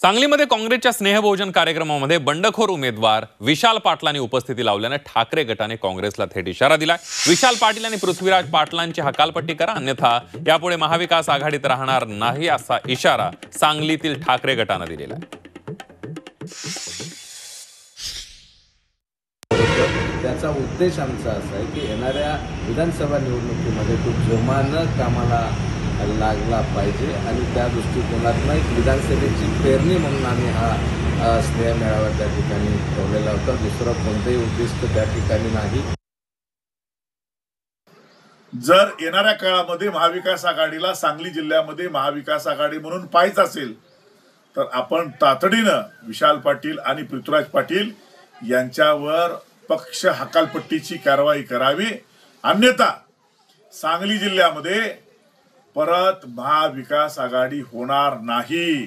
सांगलीमध्ये काँग्रेसच्या स्नेहभोजन कार्यक्रमामध्ये बंडखोर उमेदवार विशाल पाटलांनी उपस्थिती लावल्याने ठाकरे गटाने काँग्रेसला थेट इशारा दिलाय। विशाल पाटील आणि पृथ्वीराज पाटलांची हकालपट्टी करा, अन्यथा यापुढे महाविकास आघाडीत राहणार नाही असा इशारा सांगलीतील ठाकरे गटाने दिलेला आहे। त्याचा उद्देश आमचा असा आहे की येणाऱ्या विधानसभा निवडणुकीमध्ये तो जोमानं कामाला लागला पाहिजे आणि त्या दृष्टिकोनातून एक विधानसभेची पेरणी म्हणून आम्ही हा स्नेह मेळावा त्या ठिकाणी ठेवलेला होता। दुसरं कोणतेही उद्दिष्ट त्या ठिकाणी नाही। जर येणाऱ्या काळामध्ये महाविकास आघाडीला सांगली जिल्ह्यामध्ये महाविकास आघाडी म्हणून पाहायचं असेल तर आपण तातडीनं विशाल पाटील आणि पृथ्वीराज पाटील यांच्यावर पक्ष हकालपट्टीची कारवाई करावी, अन्यथा सांगली जिल्ह्यामध्ये परत महाविकास आघाडी होणार नाही।